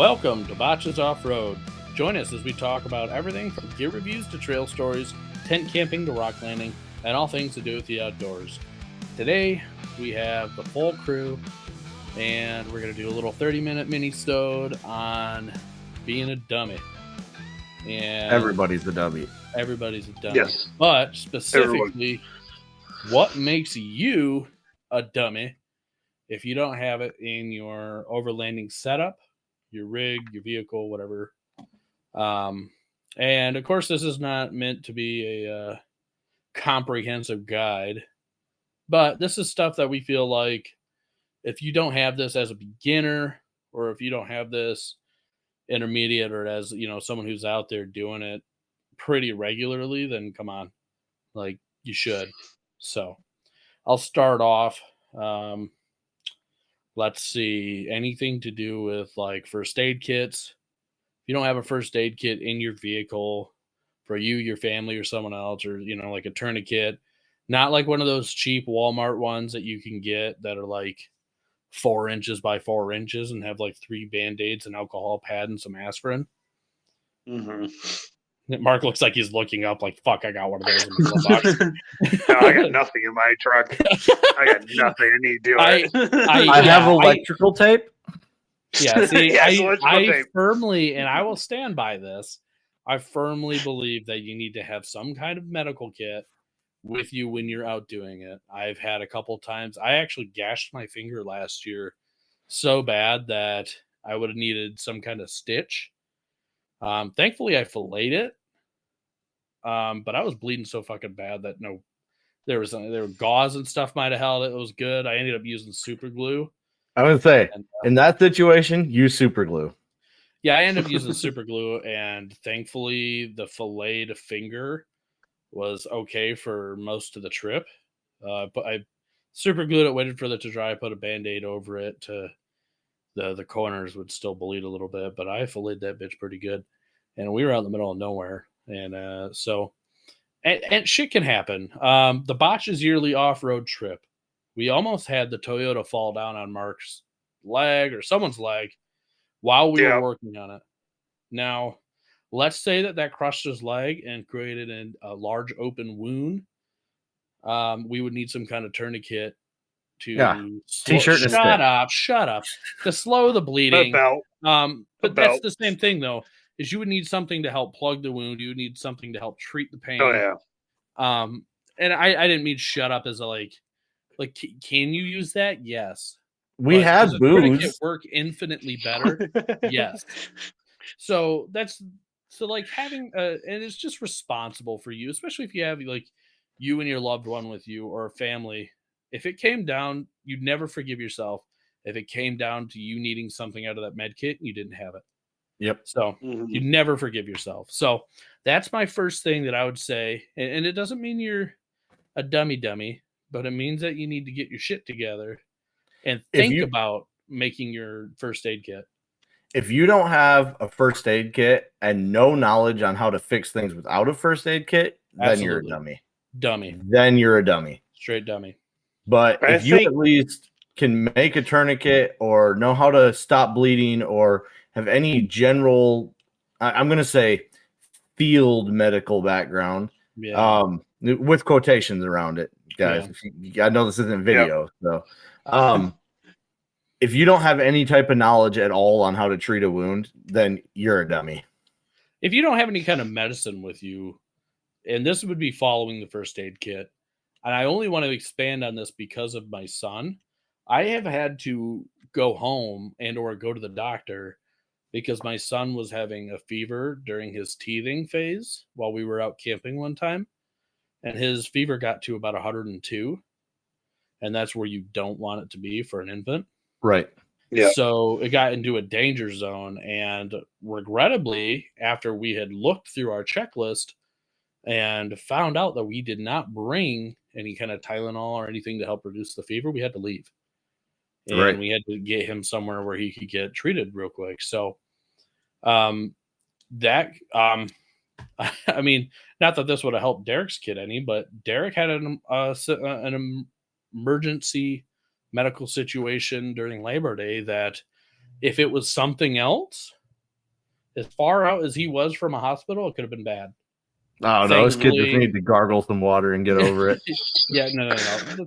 Welcome to Botches Off-Road. Join us as we talk about everything from gear reviews to trail stories, tent camping to rock landing, and all things to do with the outdoors. Today, we have the full crew, and we're going to do a little 30-minute mini-sode on being a dummy. And everybody's a dummy. Everybody's a dummy. Yes. But specifically, what makes you a dummy if you don't have it in your overlanding setup, your rig, your vehicle, whatever. And of course, this is not meant to be a comprehensive guide, but this is stuff that we feel like if you don't have this as a beginner, or if you don't have this intermediate, or as someone who's out there doing it pretty regularly, then come on, like you should. So I'll start off. Let's see, anything to do with like first aid kits. If you don't have a first aid kit in your vehicle for you, your family, or someone else, or, like a tourniquet, not like one of those cheap Walmart ones that you can get that are like 4 inches by 4 inches and have like 3 Band-Aids, an alcohol pad, and some aspirin. Mm-hmm. Mark looks like he's looking up like, fuck, I got one of those in my glove box. No, I got nothing in my truck. I got nothing. I need to do it. I have electrical tape. Yeah, see, Yes, I firmly, and I will stand by this, I firmly believe that you need to have some kind of medical kit with you when you're out doing it. I've had a couple times, I actually gashed my finger last year so bad that I would have needed some kind of stitch. Thankfully, I filleted it, but I was bleeding so fucking bad that there were gauze and stuff might have held it. It was good. I ended up using super glue. I would say, in that situation, use super glue. Yeah, I ended up using super glue, and thankfully, the filleted finger was okay for most of the trip. But I super glued it, waited for it to dry, put a Band-Aid over it to the corners would still bleed a little bit, but I filleted that bitch pretty good. And we were out in the middle of nowhere. And so shit can happen. The Botches yearly off-road trip, we almost had the Toyota fall down on Mark's leg or someone's leg while we were working on it. Now, let's say that crushed his leg and created a large open wound. We would need some kind of tourniquet to t-shirt. Shut up. To slow the bleeding. But that's the same thing though, is you would need something to help plug the wound. You would need something to help treat the pain. Oh yeah. And I didn't mean shut up as a like can you use that? Yes. We had booze. Work infinitely better. Yes. So like having and it's just responsible for you, especially if you have like you and your loved one with you or a family. If it came down, you'd never forgive yourself if it came down to you needing something out of that med kit and you didn't have it. Yep. So you never forgive yourself. So that's my first thing that I would say. And it doesn't mean you're a dummy, but it means that you need to get your shit together and think about making your first aid kit. If you don't have a first aid kit and no knowledge on how to fix things without a first aid kit, then you're a dummy. Then you're a dummy. Straight dummy. But if you at least can make a tourniquet or know how to stop bleeding or have any general, I'm going to say field medical background, with quotations around it, guys. I know this isn't video. So if you don't have any type of knowledge at all on how to treat a wound, then you're a dummy. If you don't have any kind of medicine with you, and this would be following the first aid kit, and I only want to expand on this because of my son. I have had to go home and or go to the doctor because my son was having a fever during his teething phase while we were out camping one time. And his fever got to about 102. And that's where you don't want it to be for an infant. Right. Yeah. So it got into a danger zone. And regrettably, after we had looked through our checklist and found out that we did not bring any kind of Tylenol or anything to help reduce the fever, we had to leave. And we had to get him somewhere where he could get treated real quick. So I mean, not that this would have helped Derek's kid any, but Derek had an emergency medical situation during Labor Day that If it was something else, as far out as he was from a hospital, it could have been bad. Oh, no, this kid just needs to gargle some water and get over it. Yeah, no.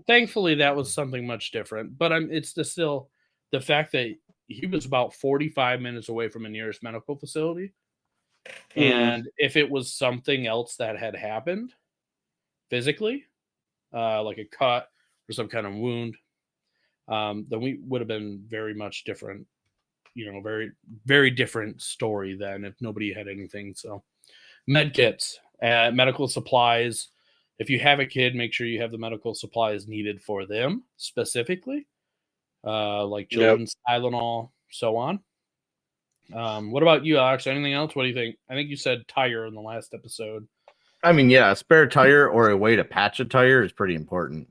Thankfully, that was something much different. But it's still the fact that he was about 45 minutes away from a nearest medical facility. And if it was something else that had happened physically, like a cut or some kind of wound, then we would have been very much different. Very, very different story than if nobody had anything. So, med kits, medical supplies. If you have a kid, make sure you have the medical supplies needed for them specifically, like children's Tylenol, so on. What about you, Alex? Anything else? What do you think? I think you said tire in the last episode. I mean, yeah, a spare tire or a way to patch a tire is pretty important.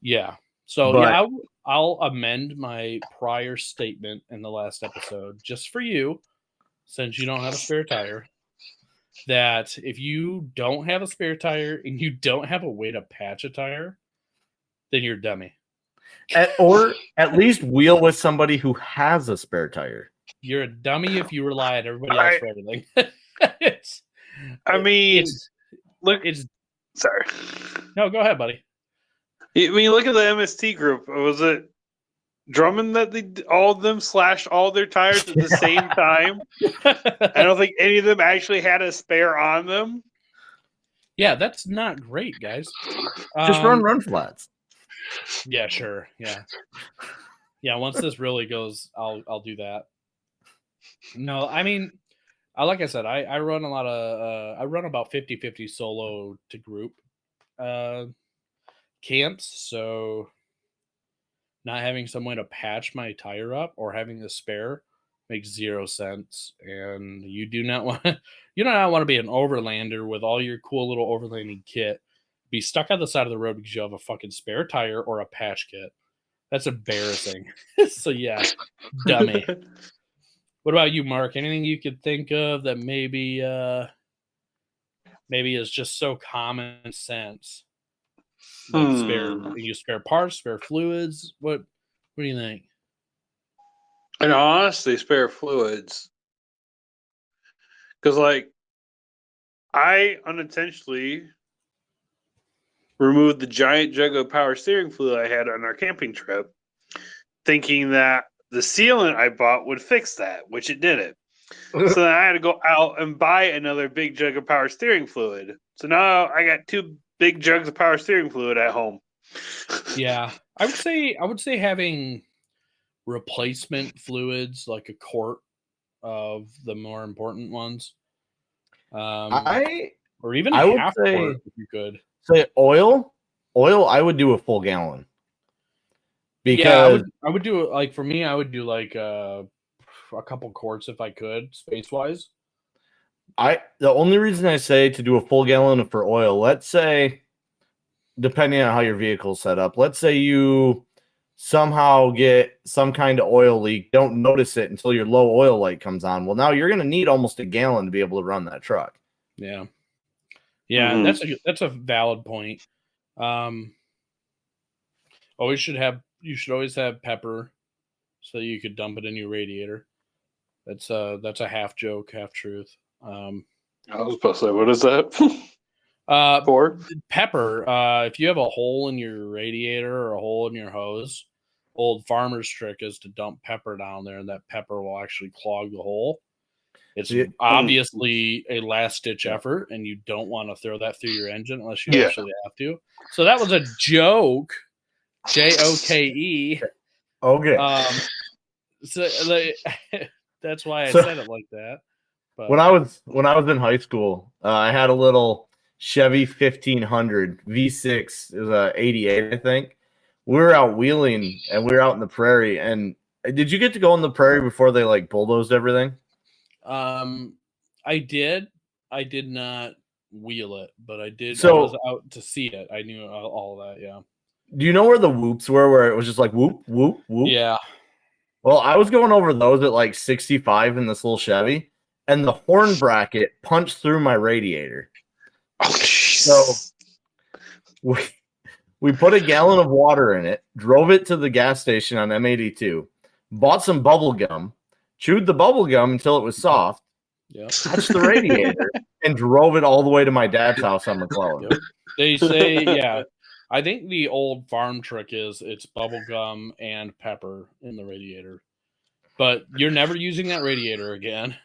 Yeah. So yeah, I'll amend my prior statement in the last episode just for you, since you don't have a spare tire. That if you don't have a spare tire and you don't have a way to patch a tire, then you're a dummy. Or at least wheel with somebody who has a spare tire. You're a dummy if you rely on everybody else for everything. Sorry. No, go ahead, buddy. I mean, look at the MST group. Was it Drummond that all of them slashed all their tires at the same time? I don't think any of them actually had a spare on them. Yeah, that's not great, guys. Just run flats. Yeah, sure. Yeah. Once this really goes, I'll do that. No, I mean, like I said, I run a lot of I run about 50-50 solo to group camps, so not having someone to patch my tire up or having a spare makes zero sense. And you do not want to be an overlander with all your cool little overlanding kit, be stuck on the side of the road because you have a fucking spare tire or a patch kit. That's embarrassing. So yeah, dummy. What about you, Mark? Anything you could think of that maybe is just so common sense? Like spare parts, spare fluids. What do you think? And honestly, spare fluids. Because I unintentionally removed the giant jug of power steering fluid I had on our camping trip, thinking that the sealant I bought would fix that, which it didn't. So then I had to go out and buy another big jug of power steering fluid. So now I got 2 big jugs of power steering fluid at home. Yeah, I would say having replacement fluids, like a quart of the more important ones. Or even half quart if you could. Say oil. I would do a full gallon. Because I would do it for me. I would do a couple quarts if I could, space wise. The only reason I say to do a full gallon for oil, let's say, depending on how your vehicle's set up, let's say you somehow get some kind of oil leak, don't notice it until your low oil light comes on. Well, now you're going to need almost a gallon to be able to run that truck. Yeah. Mm-hmm. That's a valid point. You should always have pepper so you could dump it in your radiator. That's a half joke, half truth. I was supposed to say, what is that? For pepper. If you have a hole in your radiator or a hole in your hose, old farmer's trick is to dump pepper down there, and that pepper will actually clog the hole. It's obviously a last-ditch effort, and you don't want to throw that through your engine unless you actually have to. So that was a joke. Joke. Okay. So that's why I said it like that. But when I was in high school, I had a little Chevy 1500 V6. It was a 88, I think. We were out wheeling, and we were out in the prairie. And did you get to go in the prairie before they bulldozed everything? I did. I did not wheel it, but I did. So, I was out to see it. I knew all that. Yeah. Do you know where the whoops were? Where it was just whoop, whoop, whoop? Yeah. Well, I was going over those at 65 in this little Chevy, and the horn bracket punched through my radiator. Oh, so we put a gallon of water in it, drove it to the gas station on M82, bought some bubble gum, chewed the bubble gum until it was soft, Yeah. touched the radiator, and drove it all the way to my dad's house on McClellan. Yep. They say, yeah. I think the old farm trick is it's bubble gum and pepper in the radiator. But you're never using that radiator again.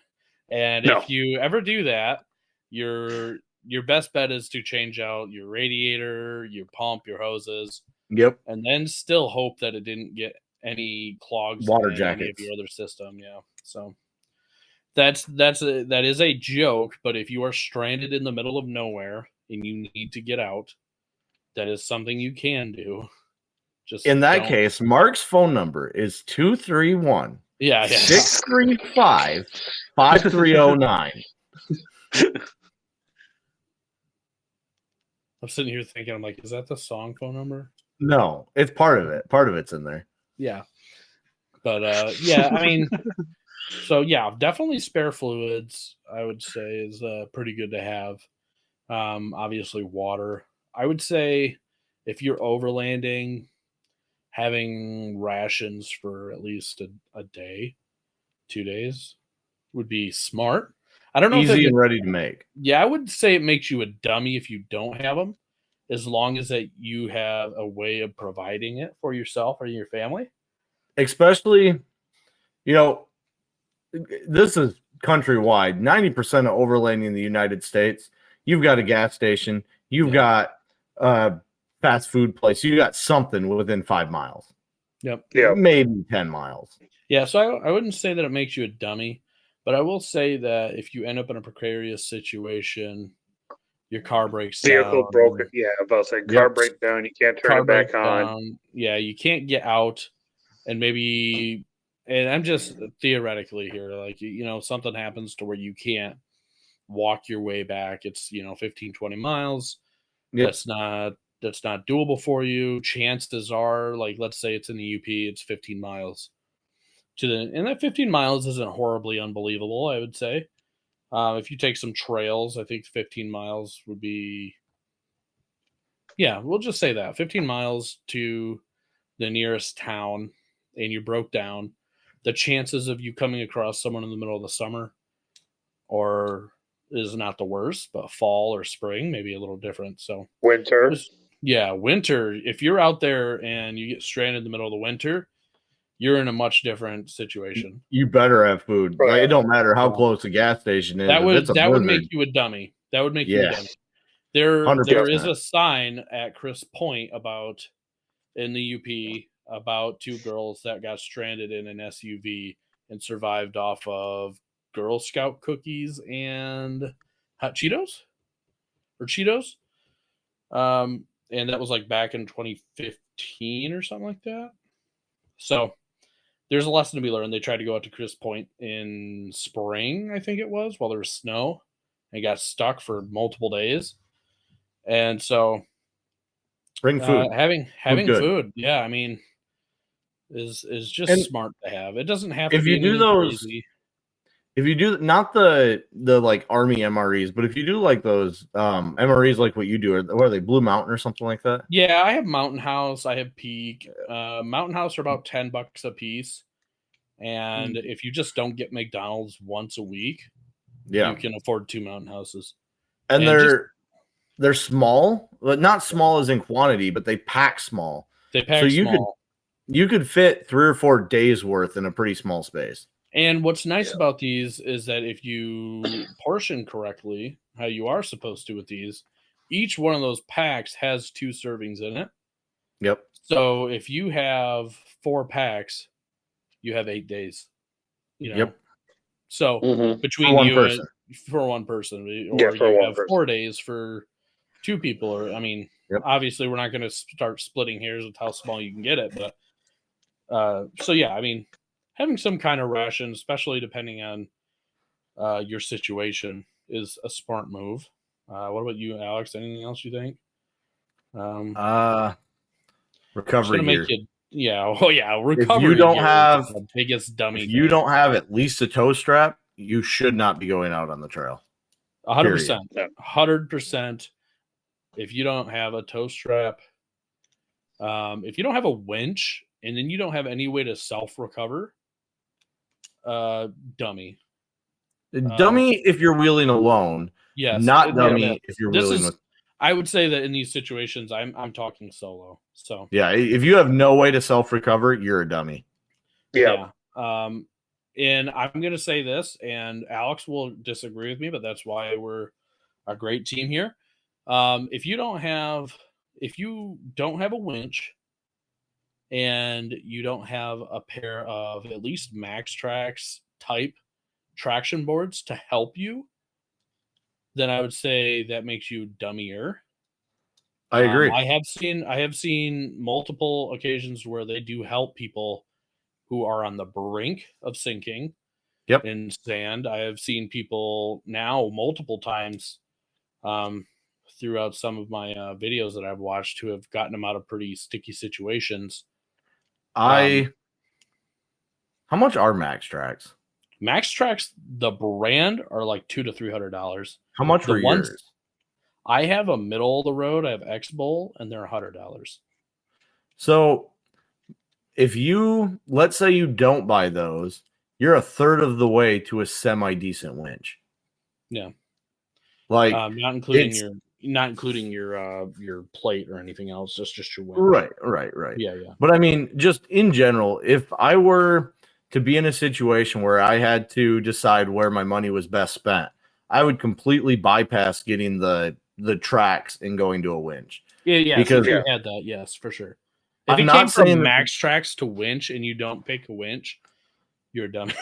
And No. if you ever do that, your best bet is to change out your radiator, your pump, your hoses, Yep. and then still hope that it didn't get any clogs Water in any of jackets. your other system. Yeah. So that is a joke, but if you are stranded in the middle of nowhere and you need to get out, that is something you can do. Just In that don't- case, Mark's phone number is 231 yeah. 635 5309. I'm sitting here thinking, I'm like, is that the song phone number? No, it's part of it. Part of it's in there. Yeah. But yeah, I mean, so yeah, definitely spare fluids, I would say, is pretty good to have. Obviously water. I would say if you're overlanding, having rations for at least a day, 2 days would be smart. I don't know if Easy it and ready to make. Yeah, I would say it makes you a dummy if you don't have them, as long as that you have a way of providing it for yourself or your family. Especially, this is countrywide. 90% of overlanding in the United States, you've got a gas station, you've got a fast food place, you got something within 5 miles. Yep. Yeah. Maybe 10 miles. Yeah, so I wouldn't say that it makes you a dummy, but I will say that if you end up in a precarious situation, your car breaks Vehicle down, broke. Yeah, about to say car Yep. breakdown. You can't turn car it back breaks on. down. Yeah, you can't get out, and maybe, and I'm just theoretically here, like, something happens to where you can't walk your way back. It's 15, 20 miles. Yep. That's not doable for you. Chances are, like, let's say it's in the UP, it's 15 miles and that 15 miles isn't horribly unbelievable, I would say. If you take some trails, I think 15 miles would be, yeah, we'll just say that 15 miles to the nearest town, and you broke down. The chances of you coming across someone in the middle of the summer or is not the worst, but fall or spring maybe a little different. So Winter. yeah, winter. If you're out there and you get stranded in the middle of the winter, you're in a much different situation. You better have food. Like, it don't matter how Yeah. close the gas station is. That If would it's a that would blizzard, make you a dummy. That would make you a Yeah. dummy. There 100%. is a sign at Chris Point in the UP about two girls that got stranded in an SUV and survived off of Girl Scout cookies and hot Cheetos or Cheetos. And that was like back in 2015 or something like that. So there's a lesson to be learned. They tried to go out to Chris Point in spring, I think it was, while there was snow, and got stuck for multiple days. And so bring food. having good. food, yeah, I mean, is just And smart to have. It doesn't have to if be you do anything those, crazy. if you do not the like Army MREs, but if you do like those MREs, like what you do, or what are they, Blue Mountain or something like that? Yeah, I have Mountain House. I have Peak. Mountain House are about $10 a piece, and if you just don't get McDonald's once a week, Yeah, you can afford 2 Mountain Houses. and they're small, but not small as in quantity, but they pack small. They pack so you small. you could fit 3 or 4 days worth in a pretty small space. And what's nice about these is that if you portion correctly, how you are supposed to with these, each one of those packs has 2 servings in it. Yep. So if you have 4 packs, you have 8 days. Yep. So between For one you person. for one person, or Yeah, for you one have person. 4 days for 2 people, or I mean, Yep. obviously we're not going to start splitting hairs with how small you can get it, but so yeah, I mean, having some kind of ration, especially depending on your situation, is a smart move. What about you, Alex? Anything else you think? Recovery gear. Recovery. If you don't gear have is the biggest dummy. if you thing. don't have at least a toe strap, you should not be going out on the trail. 100%. Yeah. 100%. If you don't have a toe strap, if you don't have a winch, and then you don't have any way to self-recover, dummy. Dummy if you're wheeling alone. Yes, Not dummy if you're wheeling with. I would say that in these situations, I'm talking solo. So Yeah, if you have no way to self-recover, you're a dummy. Yeah. And I'm going to say this, and Alex will disagree with me, but that's why we're a great team here. If you don't have a winch and you don't have a pair of at least MaxTrax type traction boards to help you, then I would say that makes you dummier. I agree. I have seen multiple occasions where they do help people who are on the brink of sinking in sand. I have seen people now multiple times throughout some of my videos that I've watched who have gotten them out of pretty sticky situations. How much are MaxTrax? MaxTrax, the brand, are like $200 to $300. How much were yours? I have a middle of the road. I have X-Bowl, and they're $100. So let's say you don't buy those, you're a third of the way to a semi-decent winch. Yeah. Like not including your plate or anything else, just your winch. Right. Yeah. But I mean, just in general, if I were to be in a situation where I had to decide where my money was best spent, I would completely bypass getting the tracks and going to a winch. Yeah. Because you had that, yes, for sure. If I'm it not came from saying MaxTrax to winch and you don't pick a winch, you're a dummy.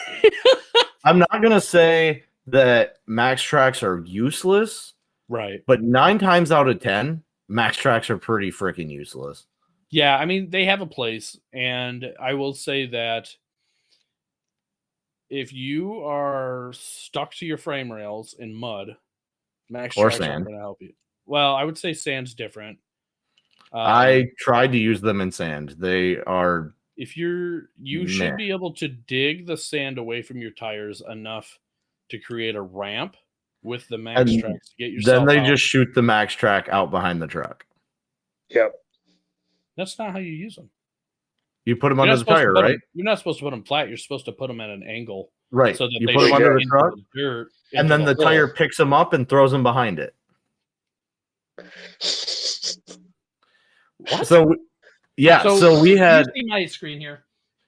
I'm not gonna say that MaxTrax are useless, right? But 9 times out of 10, MaxTrax are pretty freaking useless. Yeah, I mean they have a place, and I will say that if you are stuck to your frame rails in mud, MaxTrax aren't going to help you. Well, I would say sand's different. I tried to use them in sand. They are. If you should be able to dig the sand away from your tires enough to create a ramp with the MaxTrax to get yourself. Then they just shoot the MaxTrax out behind the truck. Yep. That's not how you use them. You put them under the tire, right? You're not supposed to put them flat. You're supposed to put them at an angle. Right. So that you put them under the truck, dirt, and then the tire picks them up and throws them behind it. What? So we had. You see my screen here?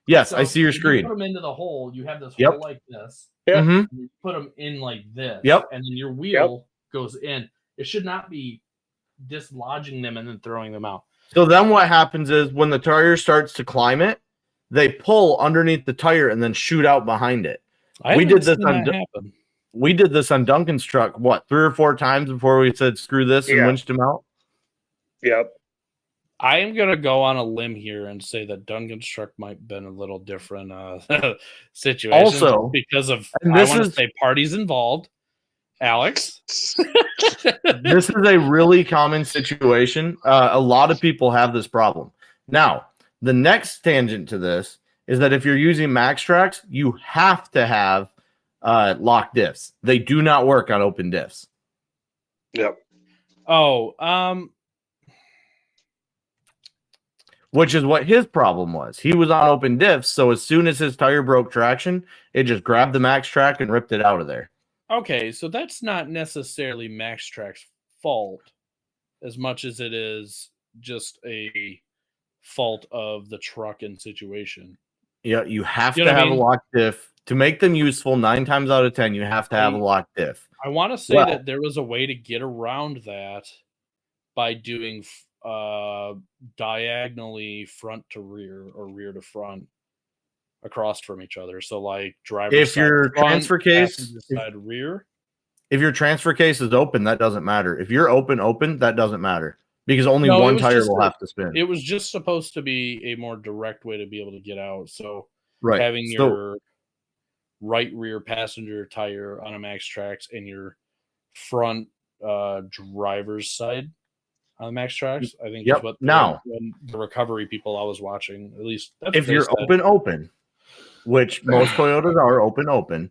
Yes, I see your screen. You put them into the hole. You have this hole like this. Yeah. Mm-hmm. You put them in like this. Yep. And then your wheel goes in. It should not be dislodging them and then throwing them out. So then what happens is when the tire starts to climb it, they pull underneath the tire and then shoot out behind it. We did this on Duncan's truck, 3 or 4 times before we said screw this and winched him out? Yep. I am going to go on a limb here and say that Duncan's truck might have been a little different situation. Also, because of, I want to say parties involved. Alex? This is a really common situation. A lot of people have this problem. Now, the next tangent to this is that if you're using MaxTrax, you have to have locked diffs. They do not work on open diffs. Yep. Which is what his problem was. He was on open diffs, so as soon as his tire broke traction, it just grabbed the MaxTrax and ripped it out of there. Okay, so that's not necessarily MaxTrax's fault as much as it is just a fault of the truck and situation. Yeah, you have to have a locked diff. To make them useful, 9 times out of 10, you have to have a locked diff. I want to say that there was a way to get around that by doing diagonally front to rear or rear to front across from each other. So like driver's side front, transfer case side rear. If your transfer case is open, that doesn't matter. If you're open, that doesn't matter because only one tire will have to spin. It was just supposed to be a more direct way to be able to get out. So having so, your right rear passenger tire on a MaxTrax and your front driver's side on the MaxTrax, I think is what the recovery people I was watching, at least that's if you're open, which most Toyotas are open,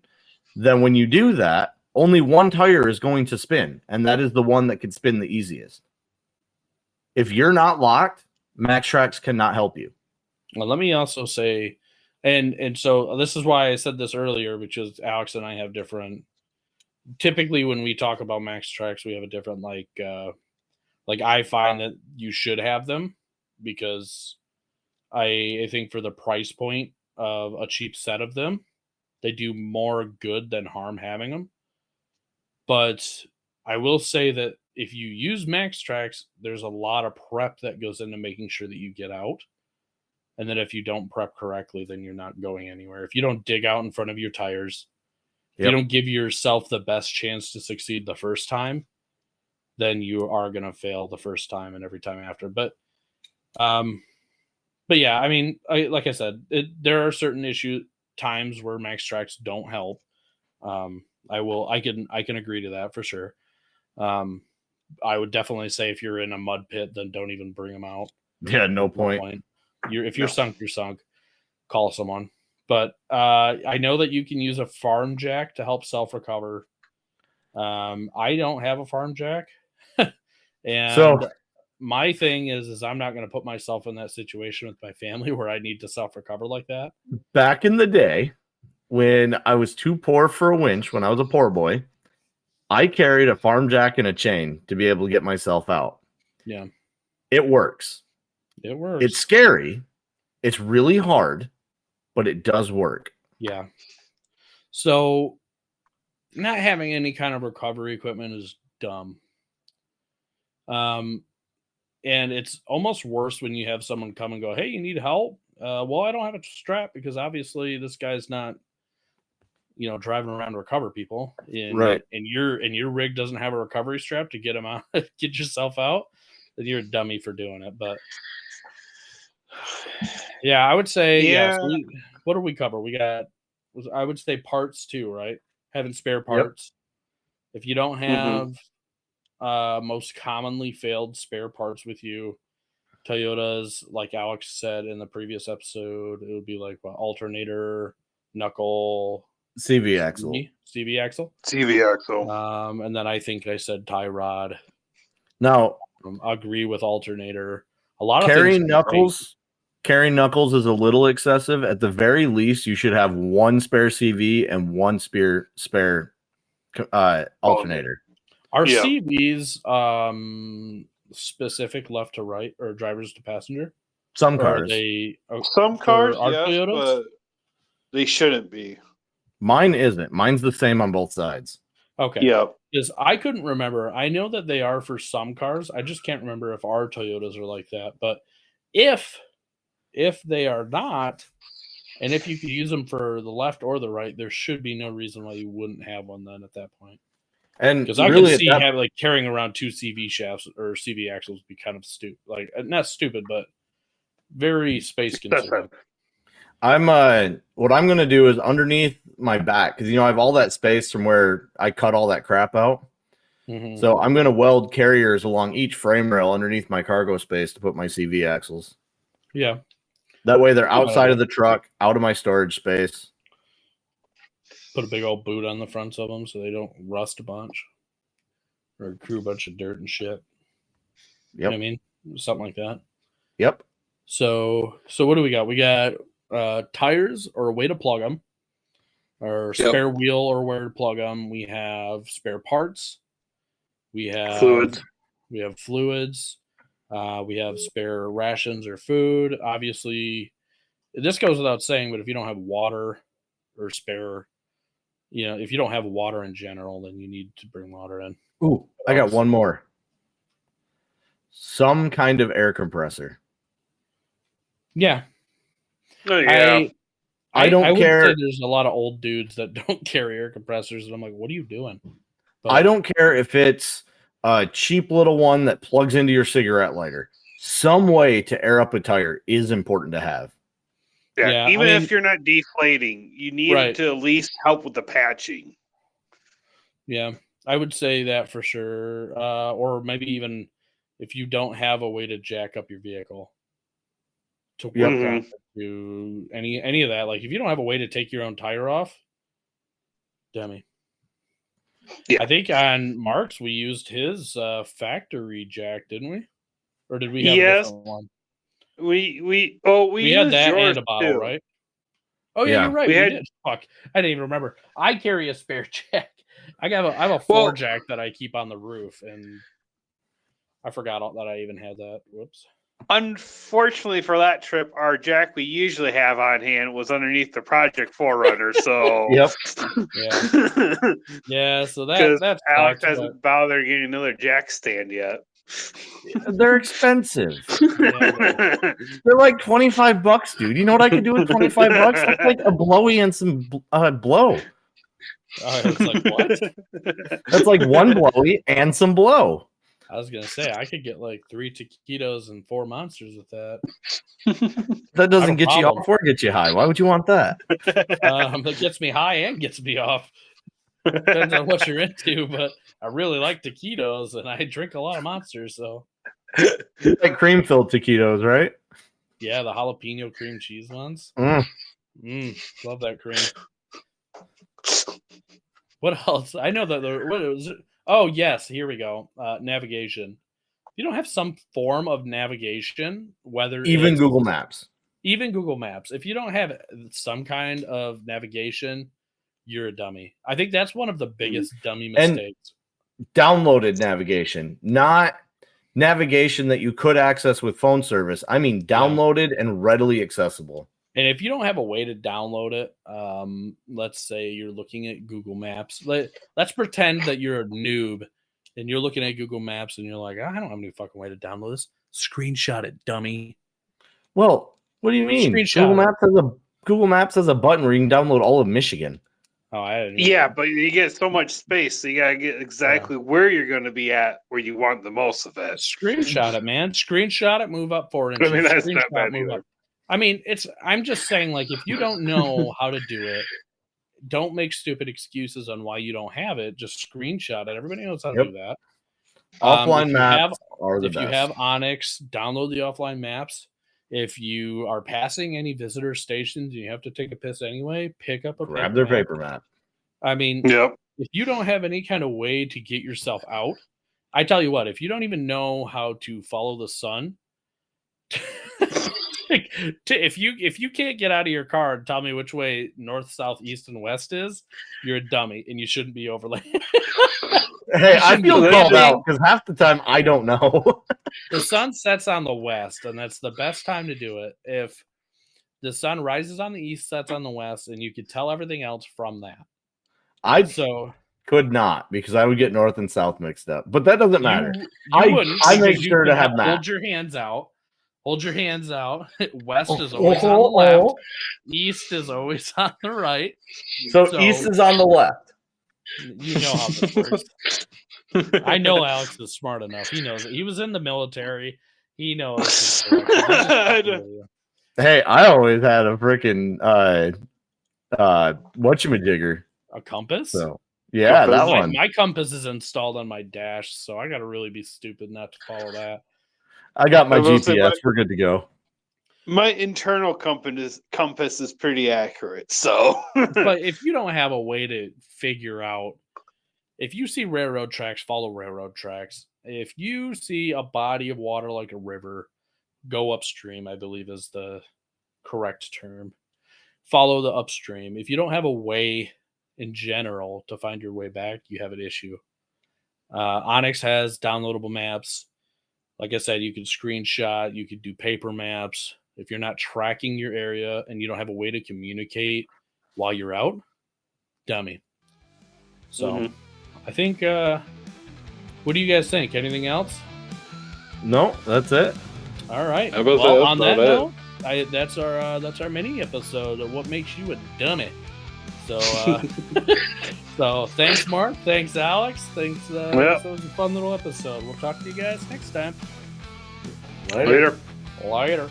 then when you do that, only one tire is going to spin, and that is the one that can spin the easiest. If you're not locked, MaxTrax cannot help you. Well, let me also say And so this is why I said this earlier, because Alex and I have different. Typically, when we talk about MaxTrax, we have a different like I find that you should have them because I think for the price point of a cheap set of them, they do more good than harm having them. But I will say that if you use MaxTrax, there's a lot of prep that goes into making sure that you get out. And then if you don't prep correctly, then you're not going anywhere. If you don't dig out in front of your tires, if you don't give yourself the best chance to succeed the first time, then you are going to fail the first time and every time after. But yeah, I mean, like I said, there are certain times where MaxTrax don't help. I can agree to that for sure. I would definitely say if you're in a mud pit, then don't even bring them out. Yeah, no point. If you're sunk, you're sunk. Call someone. But I know that you can use a farm jack to help self-recover. I don't have a farm jack. And so my thing is I'm not going to put myself in that situation with my family where I need to self-recover like that. Back in the day, when I was too poor for a winch, when I was a poor boy, I carried a farm jack and a chain to be able to get myself out. Yeah. It works. It works. It's scary. It's really hard, but it does work. Yeah. So not having any kind of recovery equipment is dumb. And it's almost worse when you have someone come and go, "Hey, you need help?" Well, I don't have a strap because obviously this guy's not, driving around to recover people. Right. And your rig doesn't have a recovery strap to get them out, get yourself out. Then you're a dummy for doing it. But yeah, I would say, So what do we cover? I would say parts too, right? Having spare parts. Yep. If you don't have most commonly failed spare parts with you, Toyotas, like Alex said in the previous episode, it would be like alternator, knuckle, CV axle. And then I think I said tie rod. Now, agree with alternator. A lot of carrying knuckles. Carrying knuckles is a little excessive. At the very least, you should have one spare CV and one spare alternator. Are CVs specific left to right or drivers to passenger? Some cars. Some cars, yes, Toyotas? But they shouldn't be. Mine isn't. Mine's the same on both sides. Okay. Yeah. Because I couldn't remember. I know that they are for some cars. I just can't remember if our Toyotas are like that. But if they are not, and if you could use them for the left or the right, there should be no reason why you wouldn't have one then at that point. And because I really could see carrying around two CV shafts or CV axles be kind of stupid, like not stupid, but very space consuming. What I'm going to do is underneath my back, because I have all that space from where I cut all that crap out. Mm-hmm. So I'm going to weld carriers along each frame rail underneath my cargo space to put my CV axles. Yeah. That way they're outside of the truck, out of my storage space. Put a big old boot on the fronts of them so they don't rust a bunch or accrue a bunch of dirt and shit. Yep. You know what I mean? Something like that. Yep. So what do we got? We got tires or a way to plug them, or spare wheel or where to plug them. We have spare parts. We have fluids. We have fluids. We have spare rations or food. Obviously, this goes without saying, but if you don't have water or spare, if you don't have water in general, then you need to bring water in. Ooh, I got one more. Some kind of air compressor. Yeah. Oh, yeah. I don't care. Would say there's a lot of old dudes that don't carry air compressors, and I'm like, what are you doing? But I don't care if it's a cheap little one that plugs into your cigarette lighter. Some way to air up a tire is important to have. Yeah, even if you're not deflating, you need it to at least help with the patching. Yeah, I would say that for sure. Or maybe even if you don't have a way to jack up your vehicle to work on to any of that. Like if you don't have a way to take your own tire off, dummy. Yeah. I think on Mark's we used his factory jack, didn't we? Or did we have a different one? We had that and a bottle, right? Oh yeah, Yeah. you're right. We We had- did. Fuck, I didn't even remember. I carry a spare jack. I have a Well- 4-jack that I keep on the roof, and I forgot that I even had that. Whoops. Unfortunately for that trip, our jack we usually have on hand was underneath the Project Forerunner. So Yep. Yeah, yeah. So because that Alex sucks, hasn't bothered getting another jack stand yet. They're expensive. Yeah, They're like $25, dude. You know what I could do with $25? That's like a blowy and some blow. it's like what? That's like one blowy and some blow. I was gonna say I could get like 3 taquitos and 4 monsters with that. That doesn't get you problem. off or get you high. Why would you want that? It gets me high and gets me off. Depends on what you're into, but I really like taquitos and I drink a lot of monsters. So Like cream filled taquitos, right? yeah, the jalapeno cream cheese ones. Love that cream. What else? I know that what was it? Oh yes, here we go. Navigation. If you don't have some form of navigation, whether Even it's- Google Maps. even Google Maps, if you don't have some kind of navigation, you're a dummy. I think that's one of the biggest dummy And- mistakes. Downloaded navigation, not navigation that you could access with phone service. I mean, downloaded and readily accessible. And if you don't have a way to download it, let's say you're looking at Google Maps. Let's pretend that you're a noob and you're looking at Google Maps and you're like, I don't have any fucking way to download this. Screenshot it, dummy. Well, what do you mean? Screenshot Google Maps has a button where you can download all of Michigan. Oh, I didn't even- Yeah, but you get so much space, so you gotta get exactly where you're going to be at, where you want the most of it. Screenshot it, man. Screenshot it, move up 4 I inches. mean, that's not Screenshot, bad move either. up. I mean, I'm just saying, like, if you don't know how to do it, don't make stupid excuses on why you don't have it. Just screenshot it. Everybody knows how to Yep. do that. Offline if you maps are the if best. you have Onyx, download the offline maps. If you are passing any visitor stations and you have to take a piss anyway, pick up a Grab their map. paper map. I mean, Yep. if you don't have any kind of way to get yourself out, I tell you what, if you don't even know how to follow the sun, if you can't get out of your car and tell me which way north, south, east, and west is, you're a dummy and you shouldn't be overlaying. Hey, I feel Should called be. out because half the time I don't know. The sun sets on the west, and that's the best time to do it. If the sun rises on the east, sets on the west, and you could tell everything else from that. I So could not because I would get north and south mixed up. But that doesn't matter. You I wouldn't. make because you sure to can have map. Hold your hands out. Hold your hands out. West is always on the left. East is always on the right. So So- east is on the left. You know how this works. I know Alex is smart enough. He knows it. He was in the military. He knows. his directions. He's just fucking with you. Hey, I always had a freaking whatchamajigger. A compass? So yeah, Compass. that my, one. my compass is installed on my dash, so I got to really be stupid not to follow that. I got my I will say GPS. my- We're good to go. My internal compass is pretty accurate. So, But if you don't have a way to figure out, if you see railroad tracks, follow railroad tracks. If you see a body of water like a river, go upstream, I believe is the correct term. Follow the upstream. If you don't have a way in general to find your way back, you have an issue. Onyx has downloadable maps. Like I said, you could screenshot, you could do paper maps. If you're not tracking your area and you don't have a way to communicate while you're out, dummy. So Mhm. I think, what do you guys think? Anything else? No, that's it. All right. I will say Well, that's on that about note, it. that's our mini episode of what makes you a dummy. So, so thanks, Mark. Thanks, Alex. Thanks. This was a fun little episode. We'll talk to you guys next time. Later. Later.